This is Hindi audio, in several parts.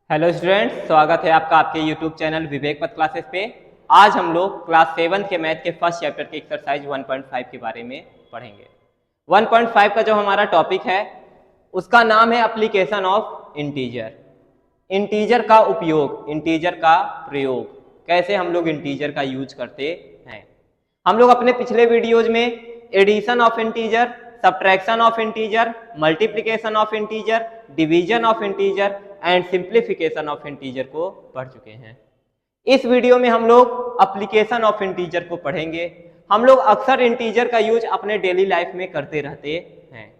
हेलो स्टूडेंट्स, स्वागत है आपका आपके यूट्यूब चैनल विवेक पथ क्लासेस पे। आज हम लोग क्लास 7 के मैथ के फर्स्ट चैप्टर के एक्सरसाइज 1.5 के बारे में पढ़ेंगे। 1.5 का जो हमारा टॉपिक है उसका नाम है एप्लीकेशन ऑफ इंटीजर। इंटीजर का उपयोग, इंटीजर का प्रयोग, कैसे हम लोग इंटीजर का यूज करते हैं। हम लोग अपने पिछले वीडियोज में addition of integer, subtraction of integer, multiplication of integer, division of integer and simplification of integer को पढ़ चुके हैं। इस वीडियो में हम लोग एप्लीकेशन ऑफ इंटीजर को पढ़ेंगे। हम लोग अक्सर इंटीजर का यूज अपने डेली लाइफ में करते रहते हैं।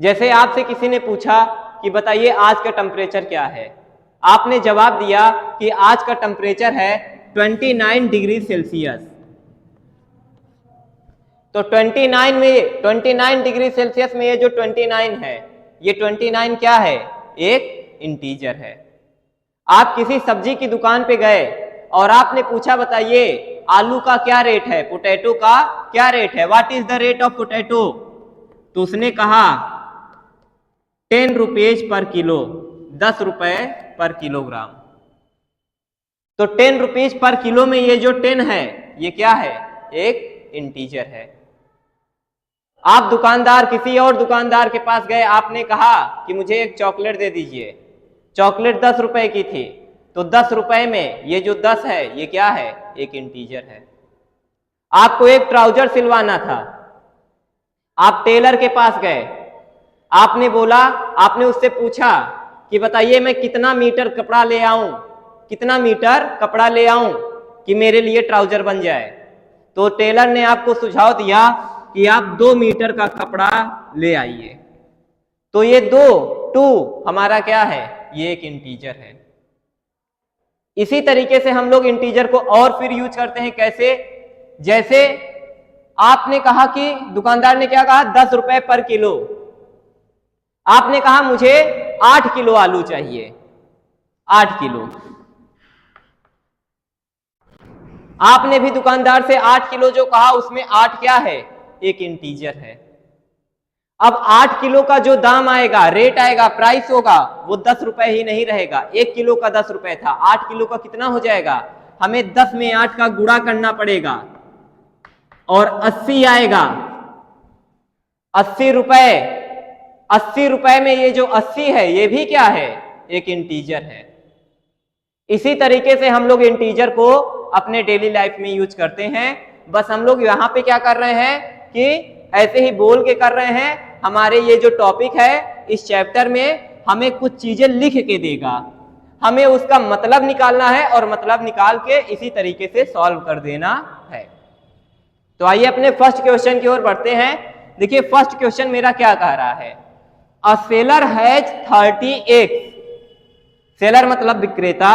जैसे आपसे किसी ने पूछा कि बताइए आज का टेम्परेचर क्या है, आपने जवाब दिया कि आज का टेम्परेचर है 29 डिग्री सेल्सियस। तो 29 डिग्री सेल्सियस में ये जो 29 है, ये 29 क्या है? एक इंटीजर है। आप किसी सब्जी की दुकान पे गए और आपने पूछा बताइए आलू का क्या रेट है, पोटैटो का क्या रेट है, what is the rate of potato? तो उसने कहा 10 रुपीज पर किलो, 10 रुपए पर किलोग्राम। तो 10 रुपीज पर किलो में ये जो 10 है ये क्या है? एक इंटीजर है। आप दुकानदार, किसी और दुकानदार के पास गए, आपने कहा कि मुझे एक चॉकलेट दे दीजिए। चॉकलेट 10 रुपए की थी, तो 10 रुपए में ये जो 10 है ये क्या है? एक इंटीजर है। आपको एक ट्राउजर सिलवाना था, आप टेलर के पास गए, आपने बोला, आपने उससे पूछा कि बताइए मैं कितना मीटर कपड़ा ले आऊं, कितना मीटर कपड़ा ले आऊं कि मेरे लिए ट्राउजर बन जाए। तो टेलर ने आपको सुझाव दिया कि आप 2 मीटर का कपड़ा ले आइए। तो ये 2 हमारा क्या है? ये एक इंटीजर है। इसी तरीके से हम लोग इंटीजर को और फिर यूज करते हैं। कैसे? जैसे आपने कहा कि दुकानदार ने क्या कहा? 10 रुपए पर किलो। आपने कहा मुझे 8 किलो आलू चाहिए, 8 किलो। आपने भी दुकानदार से 8 किलो जो कहा उसमें 8 क्या है? एक इंटीजर है। अब 8 किलो का जो दाम आएगा, रेट आएगा, प्राइस होगा, वो 10 रुपए ही नहीं रहेगा। 1 किलो का 10 रुपए था, 8 किलो का कितना हो जाएगा? हमें 10 में 8 का गुणा करना पड़ेगा और 80 आएगा। 80 रुपए, 80 रुपए में ये जो 80 है ये भी क्या है? एक इंटीजर है। इसी तरीके से हम लोग इंटीजर को अपने डेली लाइफ में यूज करते हैं। बस हम लोग यहाँ पे क्या कर रहे हैं कि ऐसे ही बोल के कर रहे हैं। हमारे ये जो टॉपिक है इस चैप्टर में हमें कुछ चीजें लिख के देगा, हमें उसका मतलब निकालना है और मतलब निकाल के इसी तरीके से सॉल्व कर देना है। तो आइए अपने फर्स्ट क्वेश्चन की ओर बढ़ते हैं। देखिए फर्स्ट क्वेश्चन मेरा क्या कह रहा है? A seller has 30 eggs. Seller मतलब विक्रेता।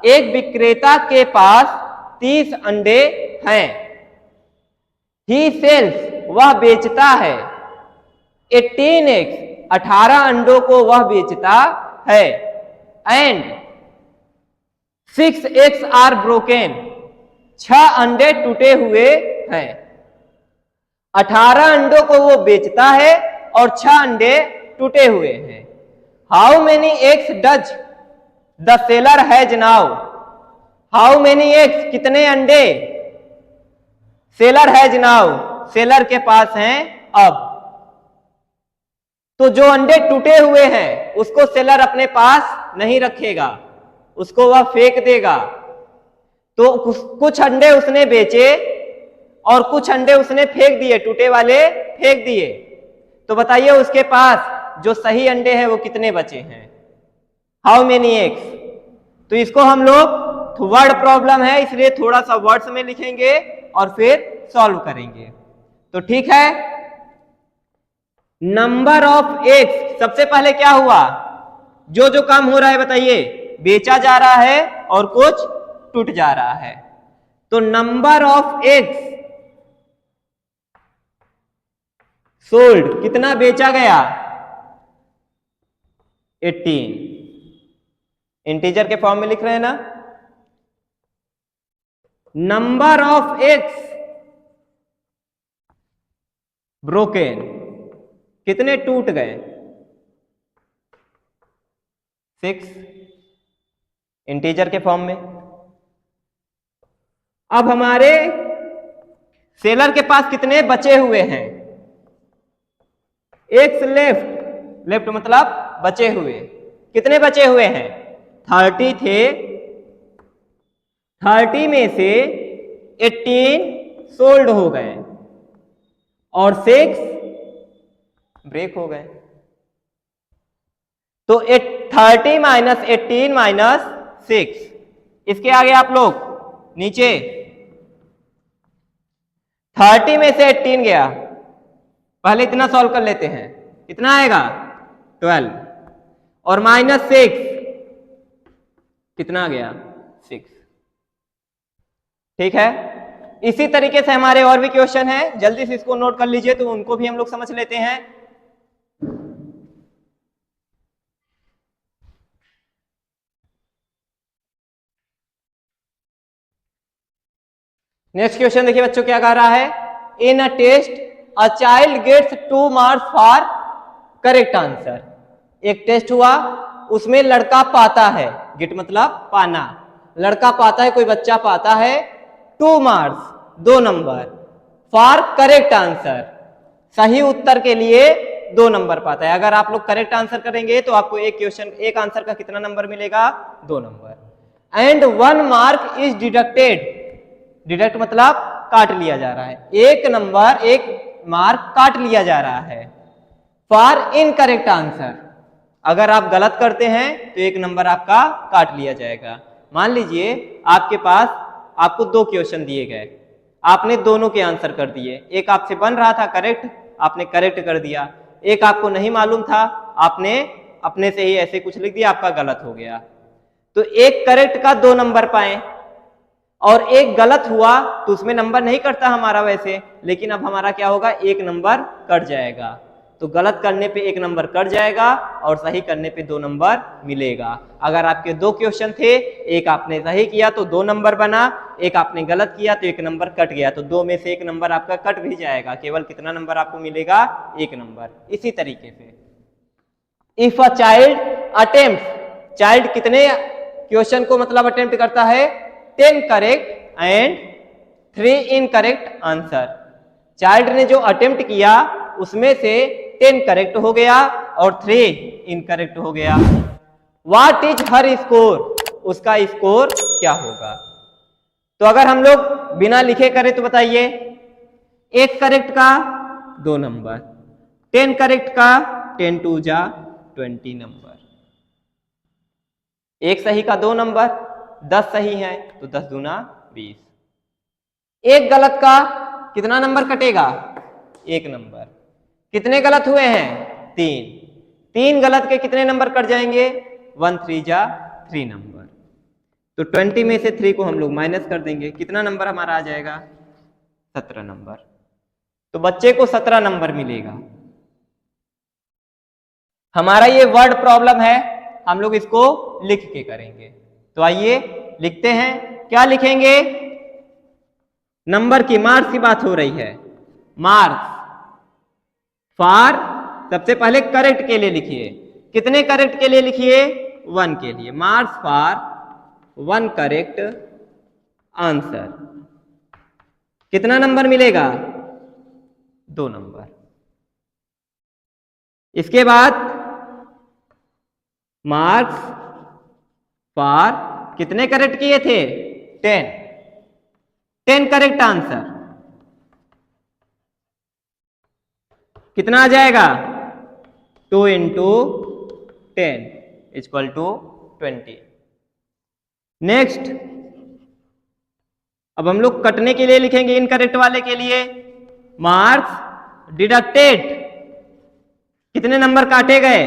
एक विक्रेता के पास 30 अंडे हैं। ही सेल्स, वह बेचता है। 18 एग्स, 18 अंडों को वह बेचता है। एंड 6 एग्स आर ब्रोकन, 6 अंडे टूटे हुए हैं। 18 अंडों को वो बेचता है और 6 अंडे टूटे हुए हैं। How many eggs does the seller has now? How many eggs, कितने अंडे? सेलर हैज नाउ, सेलर के पास हैं अब। तो जो अंडे टूटे हुए हैं उसको सेलर अपने पास नहीं रखेगा, उसको वह फेंक देगा। तो कुछ अंडे उसने बेचे और कुछ अंडे उसने फेंक दिए, टूटे वाले फेंक दिए। तो बताइए उसके पास जो सही अंडे हैं वो कितने बचे हैं? How many eggs? तो इसको हम लोग, वर्ड प्रॉब्लम है इसलिए थोड़ा सा वर्ड्स में लिखेंगे और फिर सॉल्व करेंगे। तो ठीक है, नंबर ऑफ एग्स, सबसे पहले क्या हुआ? जो जो काम हो रहा है बताइए, बेचा जा रहा है और कुछ टूट जा रहा है। तो नंबर ऑफ एग्स सोल्ड, कितना बेचा गया? 18। इंटीजर के फॉर्म में लिख रहे हैं ना। नंबर ऑफ एग्स ब्रोकन, कितने टूट गए? 6। इंटीजर के फॉर्म में। अब हमारे सेलर के पास कितने बचे हुए हैं? एक्स लेफ्ट, लेफ्ट मतलब बचे हुए, कितने बचे हुए हैं? 30 थे, 30 में से 18 सोल्ड हो गए और 6 ब्रेक हो गए। तो 30 माइनस 18 माइनस 6, इसके आगे आप लोग नीचे 30 में से 18 गया, पहले इतना सॉल्व कर लेते हैं, कितना आएगा? 12 और माइनस 6 कितना गया? 6। ठीक है, इसी तरीके से हमारे और भी क्वेश्चन हैं, जल्दी से इसको नोट कर लीजिए तो उनको भी हम लोग समझ लेते हैं। नेक्स्ट क्वेश्चन देखिए बच्चों क्या कह रहा है, in a test a child gets 2 marks for correct answer. एक टेस्ट हुआ, उसमें लड़का पाता है, गेट मतलब पाना, लड़का पाता है, कोई बच्चा पाता है 2 marks, 2 number, for correct answer, सही उत्तर के लिए 2 नंबर पाता है। अगर आप लोग करेक्ट आंसर करेंगे तो आपको एक क्वेश्चन, एक आंसर का कितना नंबर मिलेगा? 2 number. And 1 mark is deducted, deduct मतलब काट लिया जा रहा है, एक नंबर, एक मार्क काट लिया जा रहा है फॉर इनकरेक्ट आंसर। अगर आप गलत करते हैं तो एक नंबर आपका काट लिया जाएगा। मान लीजिए आपके पास आपको 2 क्वेश्चन दिए गए, आपने दोनों के आंसर कर दिए, एक आपसे बन रहा था करेक्ट, आपने करेक्ट कर दिया, एक आपको नहीं मालूम था, आपने अपने से ही ऐसे कुछ लिख दिया, आपका गलत हो गया। तो एक करेक्ट का 2 नंबर पाए और एक गलत हुआ तो उसमें नंबर नहीं कटता हमारा वैसे, लेकिन अब हमारा क्या होगा? एक नंबर कट जाएगा। तो गलत करने पे एक नंबर कट जाएगा और सही करने पे 2 नंबर मिलेगा। अगर आपके 2 क्वेश्चन थे, एक आपने सही किया तो 2 नंबर बना, एक आपने गलत किया तो 1 नंबर कट गया, तो 2 में से 1 नंबर आपका कट भी जाएगा, केवल कितना नंबर आपको मिलेगा? 1 नंबर। इसी तरीके से if a child attempt, child कितने क्वेश्चन को मतलब अटेम्प्ट करता है? 10 correct and 3 incorrect answer. Child ने जो अटेम्प्ट किया उसमें से 10 करेक्ट हो गया और 3 इनकरेक्ट हो गया। व्हाट इज हर स्कोर, उसका स्कोर क्या होगा? तो अगर हम लोग बिना लिखे करें तो बताइए, 1 करेक्ट का 2 नंबर, 10 करेक्ट का 10 टू जा 20 नंबर, एक सही का 2 नंबर, 10 सही है तो 10 दूना 20। एक गलत का कितना नंबर कटेगा? 1 नंबर। कितने गलत हुए हैं? 3। 3 गलत के कितने नंबर कट जाएंगे? 1 3 जा 3 नंबर। तो 20 में से 3 को हम लोग माइनस कर देंगे, कितना नंबर हमारा आ जाएगा? 17 नंबर। तो बच्चे को 17 नंबर मिलेगा। हमारा ये वर्ड प्रॉब्लम है, हम लोग इसको लिख के करेंगे। तो आइए लिखते हैं, क्या लिखेंगे? नंबर की, मार्क्स की बात हो रही है, मार्क्स फॉर, सबसे पहले करेक्ट के लिए लिखिए, कितने करेक्ट के लिए लिखिए? 1 के लिए, मार्क्स फॉर 1 करेक्ट आंसर, कितना नंबर मिलेगा? 2 नंबर। इसके बाद मार्क्स फॉर कितने करेक्ट किए थे? 10, 10 करेक्ट आंसर, कितना आ जाएगा? 2 इंटू 10 इक्वल टू 20। नेक्स्ट, अब हम लोग कटने के लिए लिखेंगे, इनकरेक्ट वाले के लिए, मार्क्स डिडक्टेड, कितने नंबर काटे गए?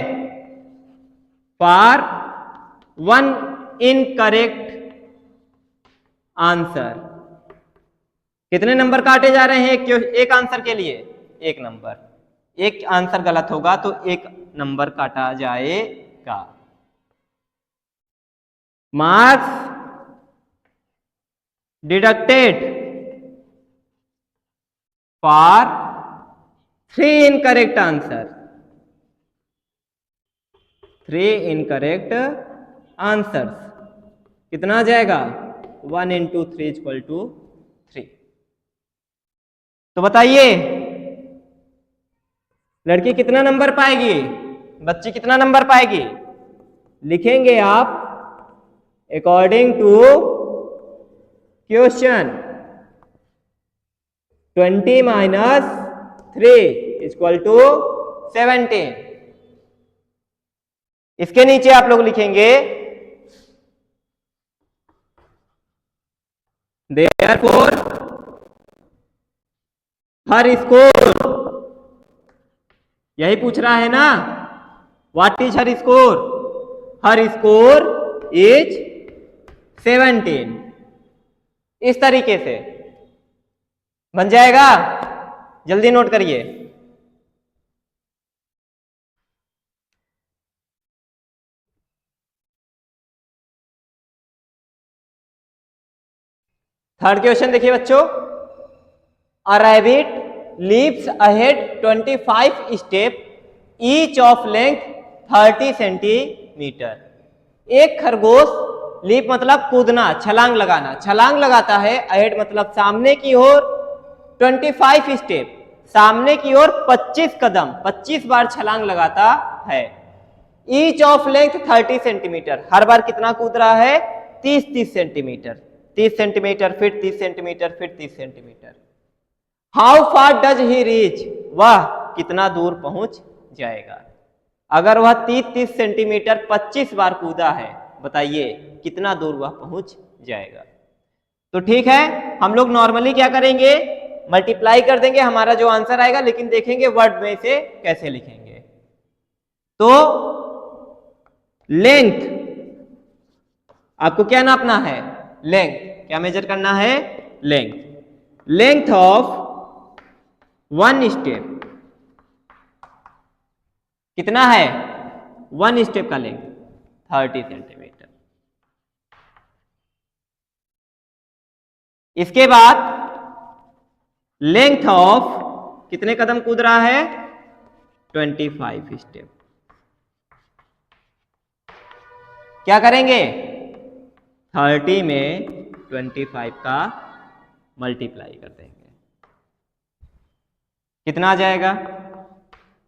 फॉर 1 इनकरेक्ट आंसर, कितने नंबर काटे जा रहे हैं एक आंसर के लिए? 1 नंबर। एक आंसर गलत होगा तो 1 नंबर काटा जाएगा। Marks deducted for 3 incorrect answer, 3 incorrect answers, कितना आ जाएगा 1 इंटू 3 इक्वल टू 3। तो बताइए लड़की कितना नंबर पाएगी, बच्ची कितना नंबर पाएगी? लिखेंगे आप according to question 20 minus 3 equal to 17। इसके नीचे आप लोग लिखेंगे देयरफॉर हर स्कोर, यही पूछ रहा है ना, what is her score? Her score is 17। इस तरीके से बन जाएगा, जल्दी नोट करिए। थर्ड क्वेश्चन देखिए बच्चों, a rabbit leaps ahead 25 step each of length 30 centimetre. एक खरगोश, लीप मतलब कूदना, छलांग लगाना, छलांग लगाता है, अहेड मतलब सामने की ओर 25 स्टेप, सामने की ओर 25 कदम, 25 बार छलांग लगाता है। ईच ऑफ लेंथ 30 सेंटीमीटर, हर बार कितना कूद रहा है? 30 सेंटीमीटर, 30 सेंटीमीटर फिर 30 सेंटीमीटर फिर 30 centimetre. How far does he reach, वह कितना दूर पहुंच जाएगा? अगर वह 30 सेंटीमीटर 25 बार कूदा है, बताइए कितना दूर वह पहुंच जाएगा? तो ठीक है, हम लोग नॉर्मली क्या करेंगे, मल्टीप्लाई कर देंगे, हमारा जो आंसर आएगा, लेकिन देखेंगे वर्ड में से कैसे लिखेंगे। तो लेंथ आपको क्या नापना है? लेंथ, क्या मेजर करना है? लेंथ। लेंथ ऑफ 1 स्टेप कितना है? 1 स्टेप का लेंथ 30 सेंटीमीटर। इसके बाद लेंथ ऑफ कितने कदम कूद रहा है? 25 स्टेप। क्या करेंगे? 30 में 25 का मल्टीप्लाई कर देंगे, कितना आ जाएगा?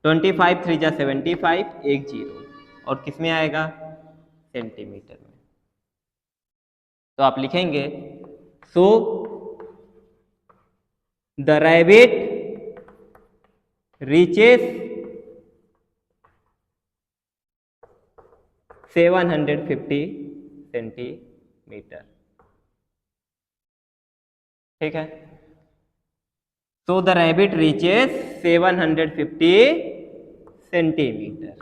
25 3 जा 75, एक जीरो, और किस में आएगा? सेंटीमीटर में। तो आप लिखेंगे so the rabbit reaches 750 centimetre. ठीक है, so the rabbit reaches 750 centimetre.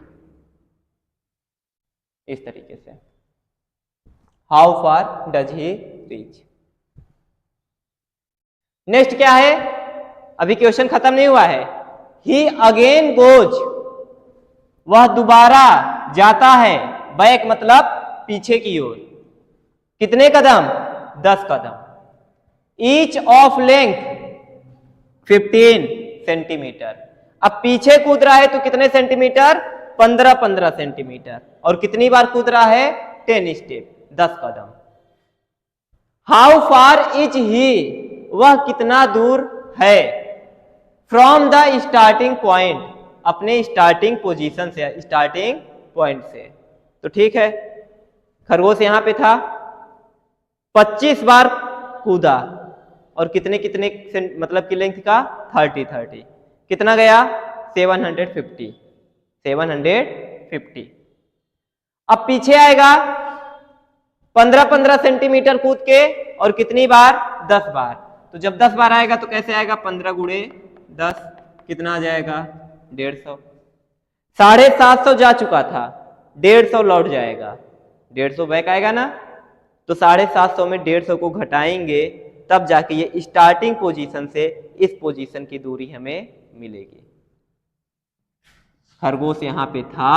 इस तरीके से how far does he reach. Next क्या है? अभी क्वेश्चन खत्म नहीं हुआ है। ही अगेन गोज, वह दोबारा जाता है, बैक मतलब पीछे की ओर, कितने कदम? 10 कदम। Each of length 15 centimetre. अब पीछे कूद रहा है तो कितने सेंटीमीटर? 15 सेंटीमीटर। और कितनी बार कूद रहा है? 10 step, 10 Kadam. How far is he, वह कितना दूर है? फ्रॉम द स्टार्टिंग पॉइंट, अपने स्टार्टिंग पोजीशन से, स्टार्टिंग पॉइंट से। तो ठीक है, खरगोश यहां पे था, 25 बार कूदा, और कितने कितने मतलब की लेंथ का? 30। कितना गया? 750, 750। अब पीछे आएगा 15 सेंटीमीटर कूद के, और कितनी बार? 10 बार। तो जब 10 बार आएगा तो कैसे आएगा? 15 गुणे 10, कितना आ जाएगा? 150। 750 जा चुका था, 150 लौट जाएगा, 150 बैक आएगा ना। तो 750 में 150 को घटाएंगे, तब जाके ये स्टार्टिंग पोजीशन से इस पोजीशन की दूरी हमें मिलेगी। खरगोश यहां पे था,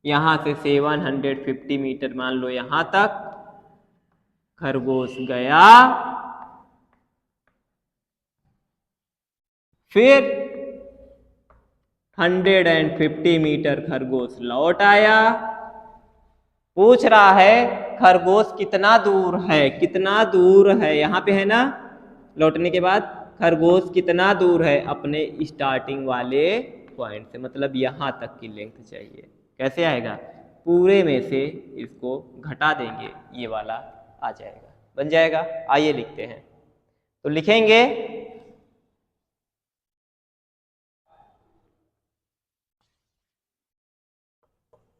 यहां से 750 मीटर मान लो यहां तक खरगोश गया, फिर 150 मीटर खरगोश लौट आया, पूछ रहा है खरगोश कितना दूर है, कितना दूर है, यहां पे है ना, लौटने के बाद खरगोश कितना दूर है अपने स्टार्टिंग वाले पॉइंट से, मतलब यहां तक की लेंथ चाहिए। कैसे आएगा, पूरे में से इसको घटा देंगे, ये वाला आ जाएगा, बन जाएगा। आइए लिखते हैं, तो लिखेंगे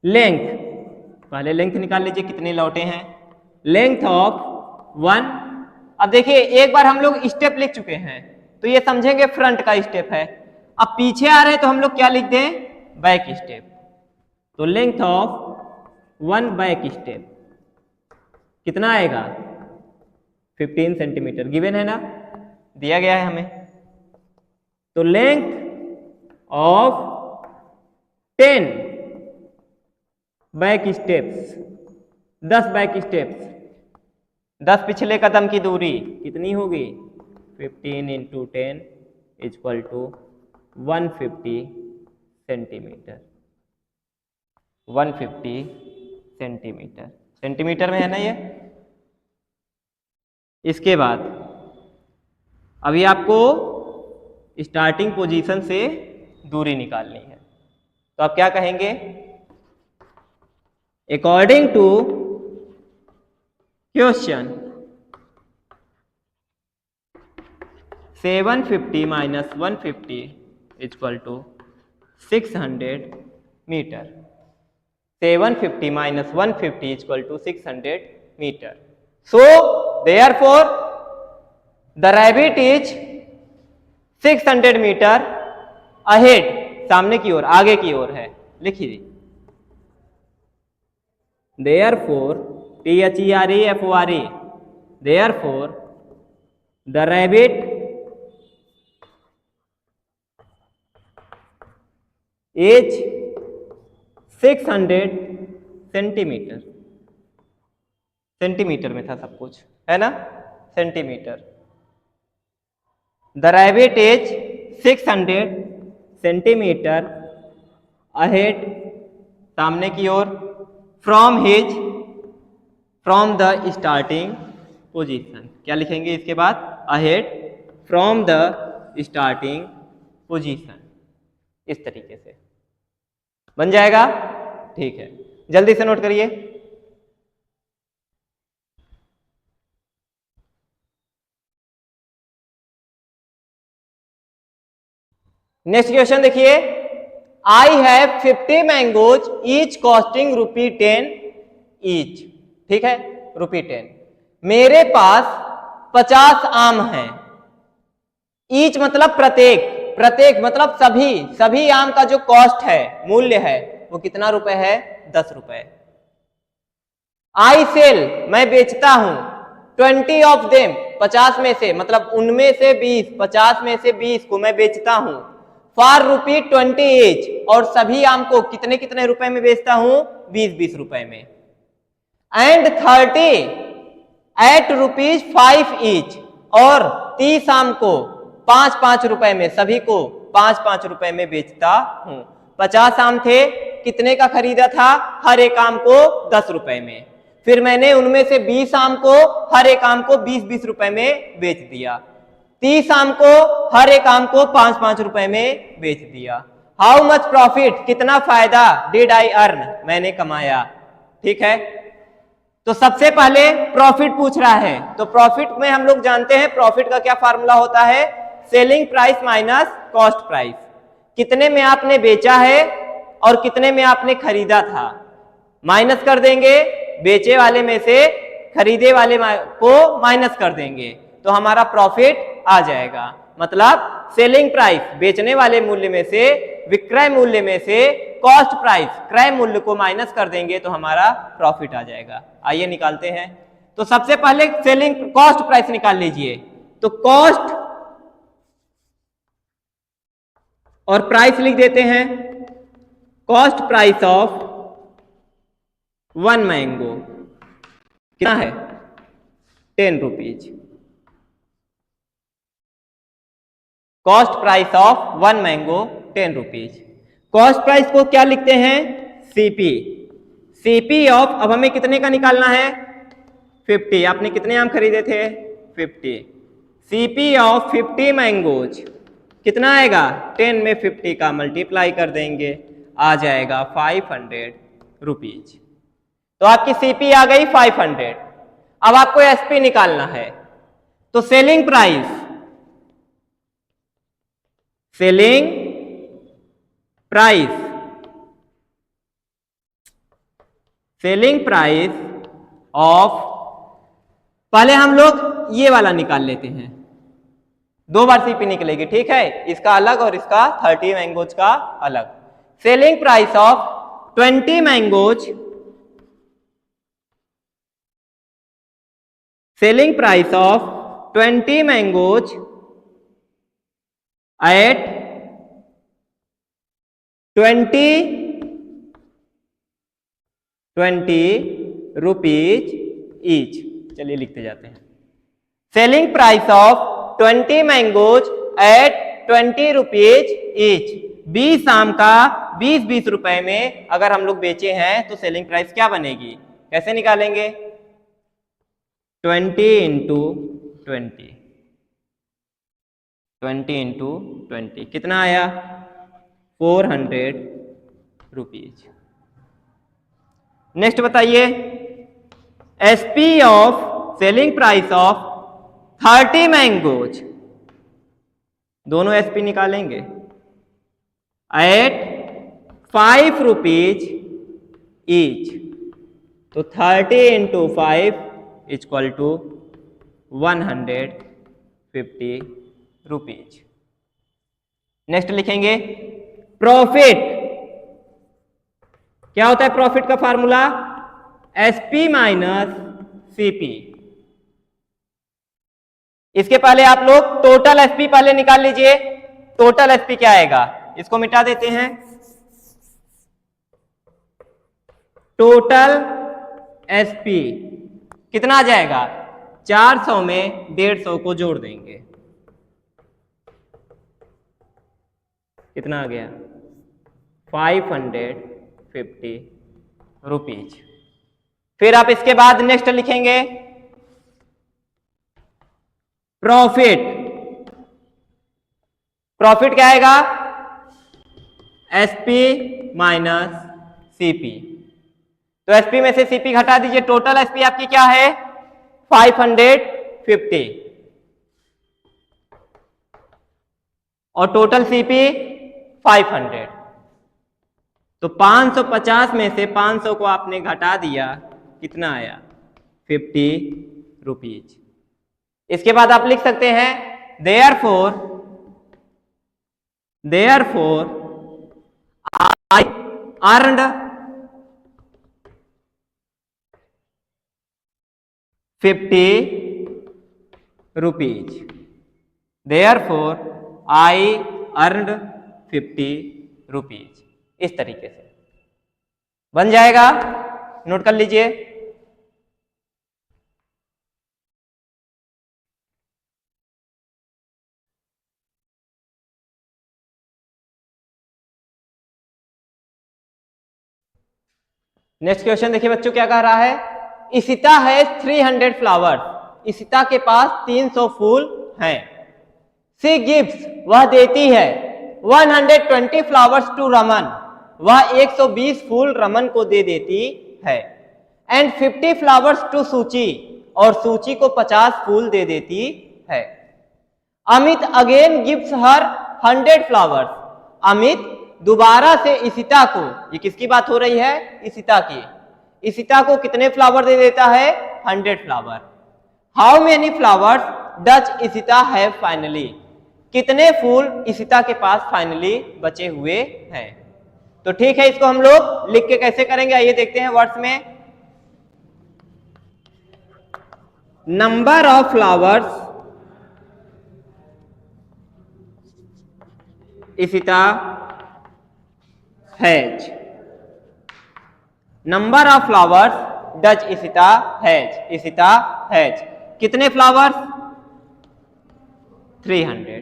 लेंथ, पहले लेंथ निकाल लीजिए कितने लौटे हैं, लेंथ ऑफ 1। अब देखिए एक बार हम लोग स्टेप लिख चुके हैं तो ये समझेंगे फ्रंट का स्टेप है। अब पीछे आ रहे हैं तो हम लोग क्या लिख दें, बैक स्टेप। तो लेंथ ऑफ 1 बैक स्टेप कितना आएगा, 15 सेंटीमीटर, गिवन है ना, दिया गया है हमें। तो length of 10 back steps, 10 back steps, 10 पिछले कदम की दूरी कितनी होगी, 15 into 10 equal to 150 centimetre, 150 centimetre, centimetre में है ना ये। इसके बाद अभी आपको स्टार्टिंग पोजीशन से दूरी निकालनी है, तो आप क्या कहेंगे, according to question 750 minus 150 equal to 600 metre, 750 minus 150 equal to 600 metre. So therefore the rabbit is 600 metre ahead, सामने की ओर, आगे की ओर है, लिखिए therefore, THEREFORE, therefore the rabbit is 600 centimetre, centimetre में था सब कुछ है ना, centimetre. The rabbit is 600 centimetre ahead, सामने की ओर, फ्रॉम द स्टार्टिंग पोजीशन, क्या लिखेंगे इसके बाद, ahead from the starting position, इस तरीके से बन जाएगा। ठीक है, जल्दी से नोट करिए। नेक्स्ट क्वेश्चन देखिए, I have 50 mangoes each costing ₹10 each, ठीक है, ₹10। मेरे पास 50 आम हैं, ईच मतलब प्रत्येक, प्रत्येक मतलब सभी, सभी आम का जो कॉस्ट है, मूल्य है, वो कितना रुपए है, 10 रुपए। आई सेल, मैं बेचता हूं, 20 ऑफ देम, 50 में से, मतलब उनमें से 20, 50 में से 20 को मैं बेचता हूं, फॉर ₹20 ईच, और सभी आम को कितने कितने रुपए में बेचता हूं, 20-20 रुपए में। एंड 30 एट ₹5 ईच, और 30 आम को 5-5 रुपए में, सभी को 5-5 रुपए में बेचता हूं। 50 आम थे, कितने का खरीदा था, हर एक आम को 10 रुपए में, फिर मैंने उनमें से 20 आम को, हर एक आम को 20-20 रुपए में बेच दिया, 30 आम को, हर एक आम को 5-5 रुपए में बेच दिया। हाउ मच प्रॉफिट, कितना फायदा, डिड आई अर्न, मैंने कमाया, ठीक है। तो सबसे पहले प्रॉफिट पूछ रहा है, तो प्रॉफिट में हम लोग जानते हैं प्रॉफिट का क्या फार्मूला होता है, selling price minus cost price, कितने में आपने बेचा है और कितने में आपने खरीदा था, माइनस कर देंगे, बेचे वाले में से खरीदे वाले को माइनस कर देंगे, तो हमारा प्रॉफिट आ जाएगा। मतलब सेलिंग प्राइस, बेचने वाले मूल्य में से, विक्रय मूल्य में से कॉस्ट प्राइस, क्रय मूल्य को माइनस कर देंगे तो हमारा प्रॉफिट आ जाएगा। आइए निकालते हैं। तो सबसे पहले सेलिंग कॉस्ट प्राइस निकाल लीजिए, तो कॉस्ट और प्राइस लिख देते हैं, कॉस्ट प्राइस ऑफ 1 मैंगो कितना है, 10 rupees, cost price of 1 mango 10 rupees. Cost price को क्या लिखते हैं, सीपी, सीपी ऑफ, अब हमें कितने का निकालना है 50। आपने कितने आम खरीदे थे 50। सीपी ऑफ 50 मैंगोज कितना आएगा 10 में 50 का मल्टीप्लाई कर देंगे, आ जाएगा 500 रुपीज। तो आपकी सीपी आ गई 500। अब आपको एसपी निकालना है, तो selling price, selling price, selling price of, पहले हम लोग ये वाला निकाल लेते हैं, दो बार सीपी निकलेगी, ठीक है, इसका अलग और इसका 30 मैंगोज का अलग। Selling price of 20 mangoes, selling price of 20 mangoes eight 20 rupees each. चलिए लिखते जाते हैं, selling price of 20 mangoes eight 20 rupees each. 20 आम का 20-20 रुपए में अगर हम लोग बेचे हैं तो सेलिंग प्राइस क्या बनेगी, कैसे निकालेंगे 20 इंटू 20, 20 इंटू 20 कितना आया 400 रुपीज। नेक्स्ट बताइए, SP of, selling price of 30 mangoes, दोनों एसपी निकालेंगे एट 5 रुपीज ईच। तो 30 into 5 equal to 150 rupees. Next लिखेंगे प्रॉफिट, क्या होता है प्रॉफिट का फार्मूला एसपी माइनस सीपी। इसके पहले आप लोग टोटल एसपी पहले निकाल लीजिए, टोटल एसपी क्या आएगा, इसको मिटा देते हैं, टोटल एसपी कितना आ जाएगा 400 में 150 को जोड़ देंगे, कितना आ गया 550 रुपीज। फिर आप इसके बाद नेक्स्ट लिखेंगे प्रॉफिट, प्रॉफिट क्या आएगा एसपी माइनस सीपी। तो एसपी में से सीपी घटा दीजिए, टोटल एसपी आपकी क्या है 550 और टोटल सीपी 500। तो 550 में से 500 को आपने घटा दिया, कितना आया 50 रुपीज। इसके बाद आप लिख सकते हैं therefore I earned 50 rupees, therefore I earned 50 rupees. इस तरीके से बन जाएगा, नोट कर लीजिए। नेक्स्ट क्वेश्चन देखिए बच्चों क्या कह रहा है, इशिता है 300 फ्लावर्स, इशिता के पास 300 फूल हैं। सी गिव्स, वह देती है 120 फ्लावर्स टू रमन, वह 120 फूल रमन को दे देती है। एंड 50 फ्लावर्स टू सूची, और सूची को 50 फूल दे देती है। Amit again gives her 100 flowers, Amit दोबारा से इशिता को, ये किसकी बात हो रही है इशिता की, इशिता को कितने फ्लावर दे देता है 100 flower. How many flowers does Ishita have finally, कितने फूल इशिता के पास फाइनली बचे हुए हैं। तो ठीक है, इसको हम लोग लिख के कैसे करेंगे आइए देखते हैं वर्ड्स में। Number of flowers Ishita has, number of flowers does Ishita has, Ishita has कितने flowers 300।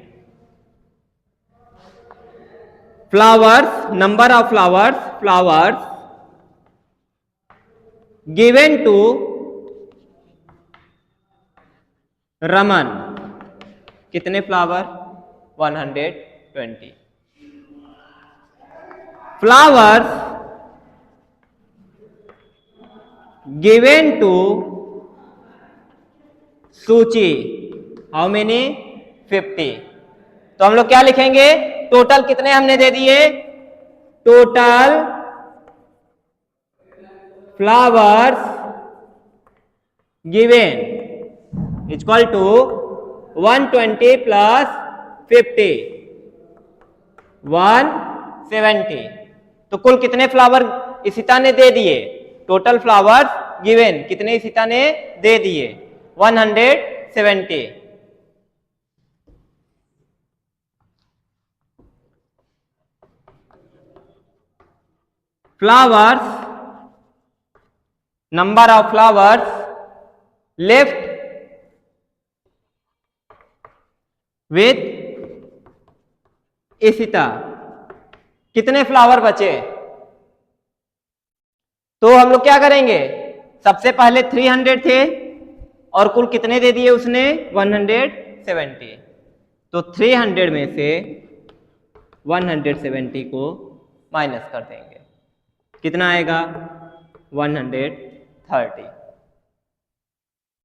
Flowers, number of flowers, flowers given to Raman, कितने flower? 120 flowers given to Suchi, how many? 50। तो हम लोग क्या लिखेंगे? टोटल कितने हमने दे दिए? Total flowers given equal to 120 plus 50 170। तो कुल कितने फ्लावर इशिता ने दे दिए? टोटल फ्लावर्स गिवन कितने इशिता ने दे दिए? 170। Flowers, number of flowers left with Ishita, कितने फ्लावर बचे? तो हम लोग क्या करेंगे? सबसे पहले 300 थे और कुल कितने दे दिए उसने? 170। तो 300 में से 170 को माइनस कर देंगे, कितना आएगा? 130।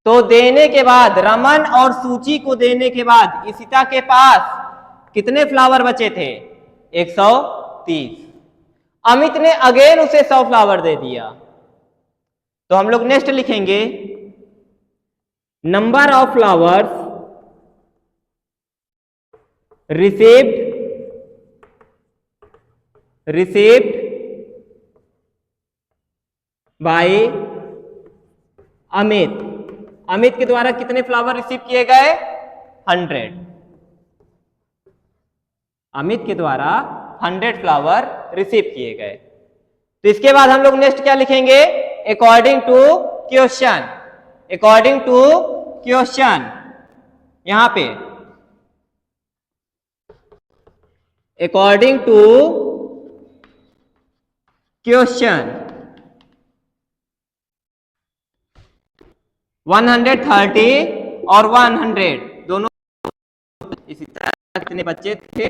तो देने के बाद, रमन और सूची को देने के बाद इशिता के पास कितने फ्लावर बचे थे? 130। अमित ने अगेन उसे 100 फ्लावर दे दिया। तो हम लोग नेक्स्ट लिखेंगे number of flowers received by Amit. Amit के द्वारा कितने फ्लावर रिसीव किए गए? 100। अमित के द्वारा 100 फ्लावर रिसीव किए गए। तो इसके बाद हम लोग नेक्स्ट क्या लिखेंगे? According to question. According to question, यहां पे अकॉर्डिंग टू क्वेश्चन 130 और 100 दोनों इसी तरह कितने बच्चे थे?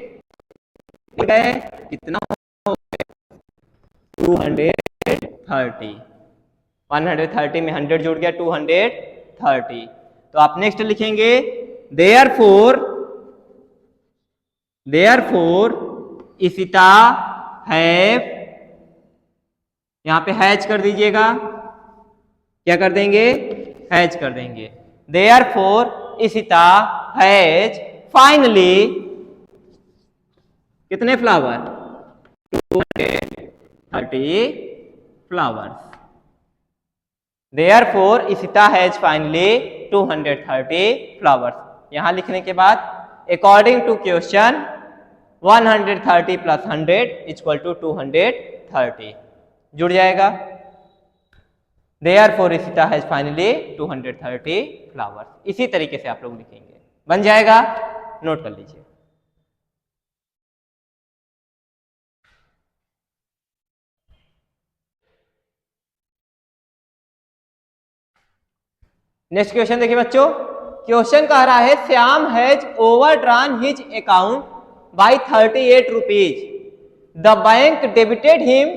गए कितना? 230। 130 में 100 जुड़ गया, 230। तो आप नेक्स्ट लिखेंगे देयरफॉर इशिता हैव, यहां पे हैज कर दीजिएगा, क्या कर देंगे? हैज कर देंगे। देयरफॉर इशिता हैज फाइनली कितने flower? 230 flowers. Therefore Ishita has finally 230 flowers. यहां लिखने के बाद according to question 130 plus 100 equal to 230 जुड़ जाएगा। Therefore Ishita has finally 230 flowers. इसी तरीके से आप लोग लिखेंगे, बन जाएगा। नोट कर लीजिए। नेक्स्ट क्वेश्चन देखिए बच्चों। क्वेश्चन कह रहा है Shyam has overdrawn his account by 38 rupees. The bank debited him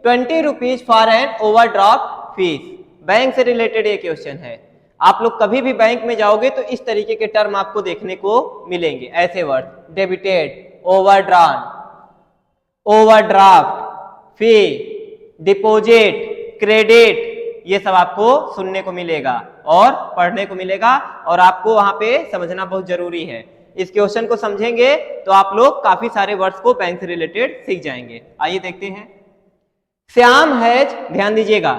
20 rupees for an overdraft fees. Bank से रिलेटेड ये क्वेश्चन है। आप लोग कभी भी बैंक में जाओगे तो इस तरीके के टर्म आपको देखने को मिलेंगे, ऐसे वर्ड, डेबिटेड, ओवरड्रान, ओवरड्राफ्ट, फी, डिपॉजिट, क्रेडिट, ये सब आपको सुनने को मिलेगा और पढ़ने को मिलेगा और आपको वहां पे समझना बहुत जरूरी है। इस क्वेश्चन को समझेंगे तो आप लोग काफी सारे वर्ड्स को बैंक से रिलेटेड सीख जाएंगे। आइए देखते हैं। श्याम हैज, ध्यान दीजिएगा,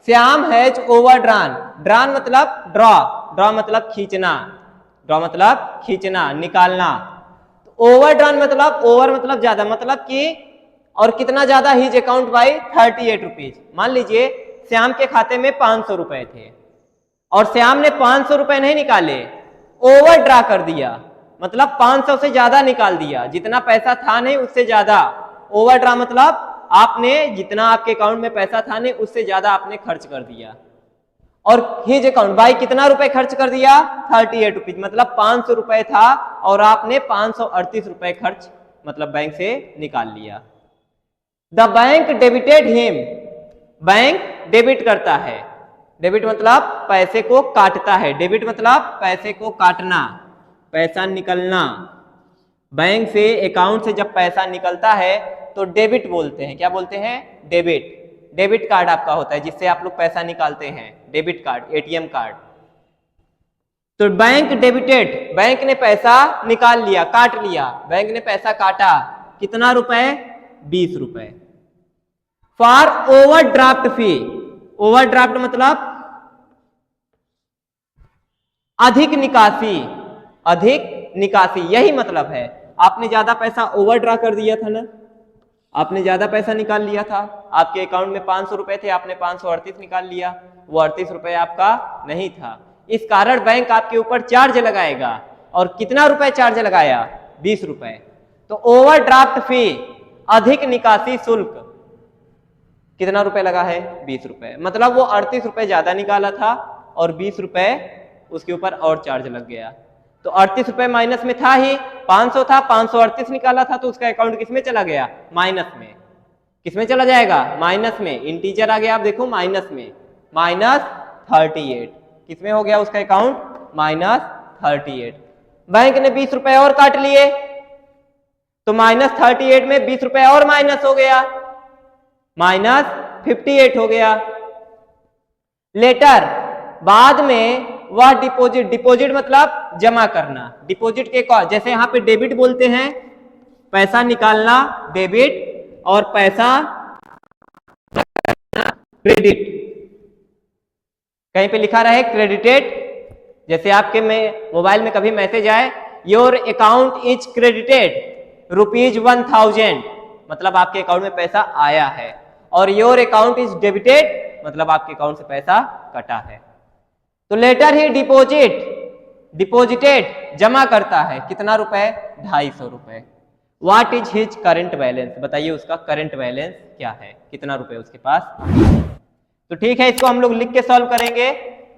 श्याम हैज ओवरड्रान। ड्रान मतलब ड्रॉ, ड्रॉ मतलब खींचना, ड्रॉ मतलब खींचना, निकालना। तो ओवरड्रान मतलब, ओवर मतलब ज्यादा, मतलब कि और कितना ज्यादा, हिज अकाउंट बाय 38 रुपीज। मान लीजिए श्याम के खाते में 500 रुपए थे और श्याम ने 500 रुपए नहीं निकाले, ओवर ड्रा कर दिया, मतलब 500 से ज्यादा निकाल दिया, जितना पैसा था नहीं उससे ज्यादा। ओवर ड्रा मतलब आपने जितना आपके अकाउंट में पैसा था ने उससे ज्यादा आपने खर्च कर दिया। और हिज अकाउंट बाई कितना रुपए खर्च कर दिया? 38 रुपीज, मतलब 500 रुपए था और आपने 538 रुपए खर्च मतलब बैंक से निकाल लिया। The bank debited him, bank debit करता है, डेबिट मतलब पैसे को काटता है, डेबिट मतलब पैसे को काटना, पैसा निकलना। बैंक से अकाउंट से जब पैसा निकलता है तो डेबिट बोलते हैं। क्या बोलते हैं? डेबिट। डेबिट कार्ड आपका होता है जिससे आप लोग पैसा निकालते हैं, डेबिट कार्ड, एटीएम कार्ड। तो बैंक डेबिटेड, बैंक ने पैसा निकाल लिया, काट लिया, बैंक ने पैसा काटा, कितना रुपए? 20 रुपए। फॉर ओवरड्राफ्ट फी, ओवरड्राफ्ट मतलब अधिक निकासी, अधिक निकासी, यही मतलब है। आपने ज्यादा पैसा ओवरड्रा कर दिया था ना, आपने ज्यादा पैसा निकाल लिया था, आपके अकाउंट में 500 रुपए थे, आपने 538 निकाल लिया, वो 38 रुपए आपका नहीं था। इस कारण बैंक आपके ऊपर चार्ज लगाएगा। और कितना रुपए चार्ज लगाया? 20 रुपए। तो ओवरड्राफ्ट फी, अधिक निकासी शुल्क, कितना रुपए लगा है? 20 रुपए। मतलब वो 38 रुपए ज्यादा निकाला था और 20 रुपए उसके ऊपर और चार्ज लग गया। तो 38 रुपए माइनस में था ही, 500 था, 538 निकाला था, तो उसका अकाउंट किसमें चला गया? माइनस में। किसमें चला जाएगा? माइनस में। इंटीजर आ गया, आप देखो माइनस में, -38। किसमें हो गया उसका अकाउंट? -38। बैंक ने 20 रुपए और काट लिए, तो -38 में 20 रुपए और माइनस हो गया, -58 हो गया। लेटर, बाद में वह डिपॉजिट, डिपॉजिट मतलब जमा करना, डिपॉजिट के जैसे यहां पे डेबिट बोलते हैं, पैसा निकालना डेबिट और पैसा क्रेडिट। कहीं पे लिखा रहे क्रेडिटेड, जैसे आपके में मोबाइल में कभी मैसेज आए, योर अकाउंट इज क्रेडिटेड ₹1000, मतलब आपके अकाउंट में पैसा आया है। और योर अकाउंट इज डेबिटेड, मतलब आपके अकाउंट से पैसा कटा है। तो लेटर ही डिपॉजिट, डिपॉजिटेड जमा करता है, कितना रुपए? 250 रुपए। What is his current balance, बताइए उसका करंट बैलेंस क्या है, कितना रुपए उसके पास। तो ठीक है, इसको हम लोग लिख के सॉल्व करेंगे।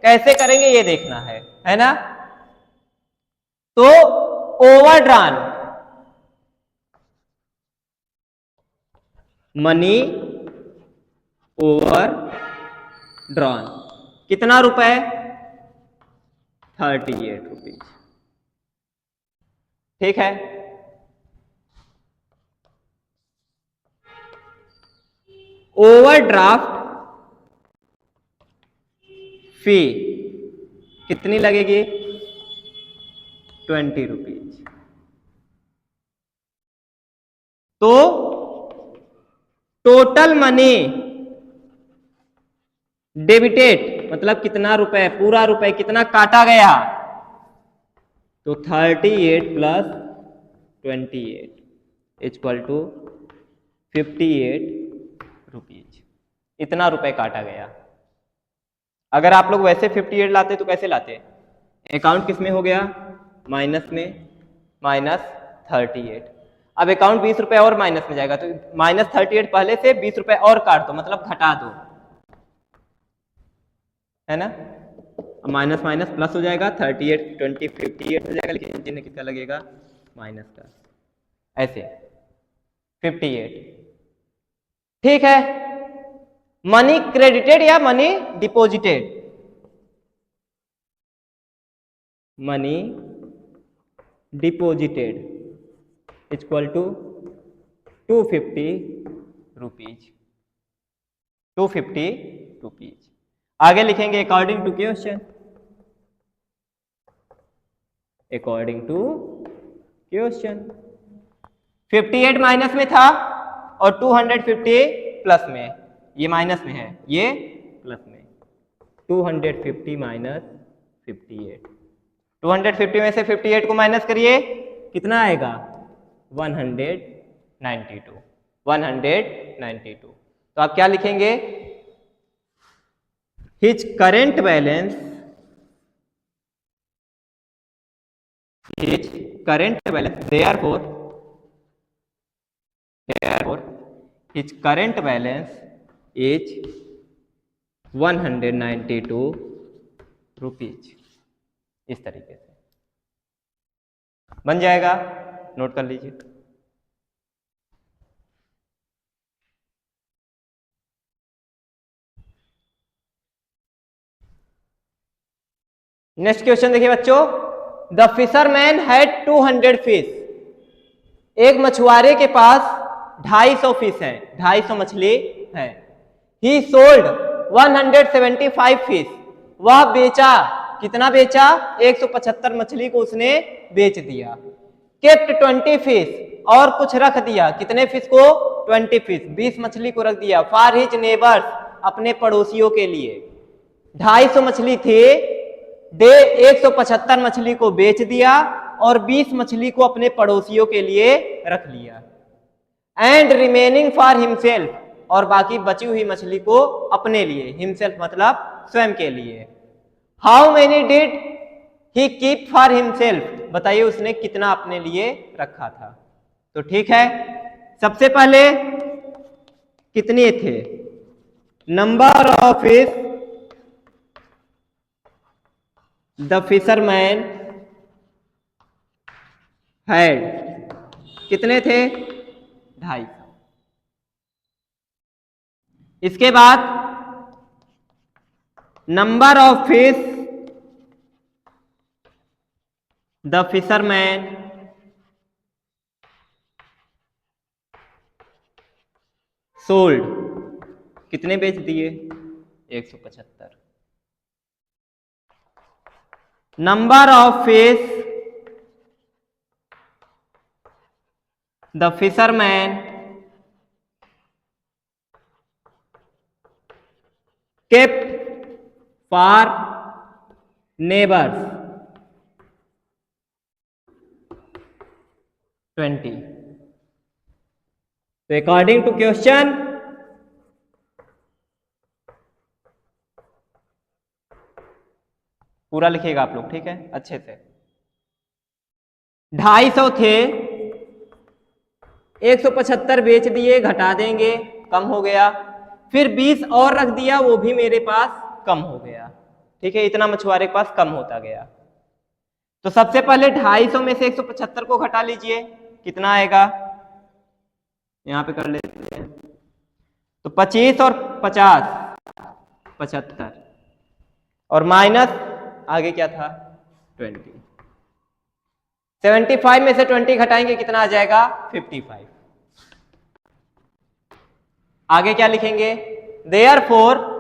कैसे करेंगे ये देखना है ना। तो ओवरड्रान, मनी ओवर ड्रॉन, कितना रुपए? 38 रुपीज। ठीक है। ओवरड्राफ्ट फी कितनी लगेगी? 20 रुपीज। तो टोटल मनी डेबिटेड मतलब कितना रुपए, पूरा रुपए कितना काटा गया? तो 38 + 28 = 58 रुपीज। इतना रुपए काटा गया। अगर आप लोग वैसे 58 लाते तो कैसे लाते? अकाउंट किस में हो गया? माइनस में, -38। अब अकाउंट 20 रुपए और माइनस में जाएगा, तो -38 पहले से 20 रुपए और काट दो, मतलब घटा दो, है ना। माइनस माइनस प्लस हो जाएगा, 38 20 58 हो जाएगा, लेकिन चिन्ह किसका लगेगा? माइनस का, ऐसे 58। ठीक है। मनी क्रेडिटेड या money deposited? Money deposited = 250 rupees, 250 rupees. आगे लिखेंगे according to question, according to question. 58 minus में था और 250 प्लस में, ये माइनस में है, ये प्लस में। 250 - 58, 250 में से 58 को माइनस करिए, कितना आएगा? 192, 192। तो आप क्या लिखेंगे? His current balance, therefore his current balance is 192 rupees. इस तरीके से बन जाएगा, नोट कर लीजिए। नेक्स्ट क्वेश्चन देखिए बच्चों, द फिशरमैन हैड 200 फिश। एक मछुआरे के पास 250 फिश है, 250 मछली है। ही सोल्ड 175 फिश। वह बेचा, कितना बेचा? 175 मछली को उसने बेच दिया। केप्ट 20 फिश, और कुछ रख दिया, कितने फिश को? 20 फिश, 20 मछली को रख दिया। फॉर हिज नेबर्स, अपने पड़ोसियों के लिए। 250 मछली थी, 175 मछली को बेच दिया और 20 मछली को अपने पड़ोसियों के लिए रख लिया। एंड रिमेनिंग फॉर हिमसेल्फ, और बाकी बची हुई मछली को अपने लिए, हिमसेल्फ मतलब स्वयं के लिए। How many did he keep for himself, बताइए उसने कितना अपने लिए रखा था। तो ठीक है, सबसे पहले कितने थे? Number of fish the fisherman had, कितने थे? 250। इसके बाद number of fish the fisherman sold, कितने बेच दिए? 175। Number of fish the fisherman kept for neighbours 20। तो अकॉर्डिंग टू क्वेश्चन पूरा लिखिएगा आप लोग, ठीक है, अच्छे से। 250 थे, 175 बेच दिए, घटा देंगे, कम हो गया। फिर 20 और रख दिया, वो भी मेरे पास कम हो गया, ठीक है, इतना मछुआरे के पास कम होता गया। तो सबसे पहले 250 में से 175 को घटा लीजिए, कितना आएगा? यहां पे कर लेते हैं। तो 25 और 50 75, और माइनस आगे क्या था? 20। 75 में से 20 घटाएंगे, कितना आ जाएगा? 55। आगे क्या लिखेंगे? Therefore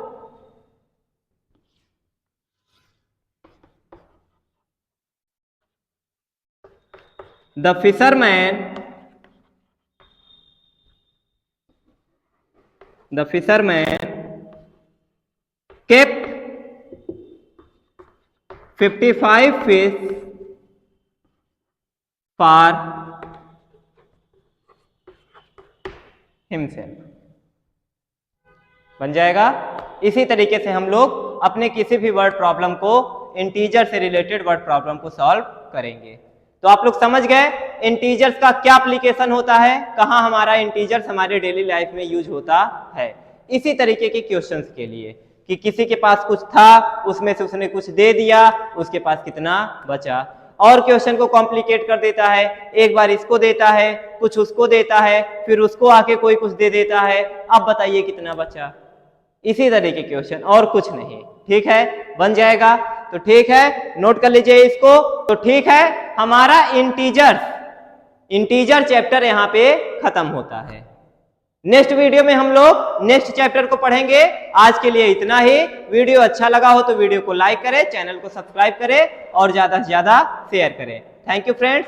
the fisherman kept 55 fish for himself। बन जाएगा। इसी तरीके से हम लोग अपने किसी भी वर्ड प्रॉब्लम को, इंटीजर से रिलेटेड वर्ड प्रॉब्लम को सॉल्व करेंगे। तो आप लोग समझ गए इंटीजर्स का क्या एप्लीकेशन होता है, कहां हमारा इंटीजर्स हमारे डेली लाइफ में यूज होता है। इसी तरीके के क्वेश्चंस के लिए कि किसी के पास कुछ था, उसमें से उसने कुछ दे दिया, उसके पास कितना बचा, और क्वेश्चन को कॉम्प्लिकेट कर देता है। एक बार इसको देता है, कुछ उसको देता है, फिर उसको आके कोई कुछ दे देता है, अब बताइए कितना बचा। इसी तरह के क्वेश्चन, और कुछ नहीं, ठीक है, बन जाएगा। तो ठीक है, नोट कर लीजिए इसको। तो ठीक है, हमारा इंटीजर चैप्टर यहाँ पे खत्म होता है। नेक्स्ट वीडियो में हम लोग नेक्स्ट चैप्टर को पढ़ेंगे। आज के लिए इतना ही। वीडियो अच्छा लगा हो तो वीडियो को लाइक करें, चैनल को सब्सक्राइब करें और ज्यादा से ज्यादा शेयर करें। Thank you friends.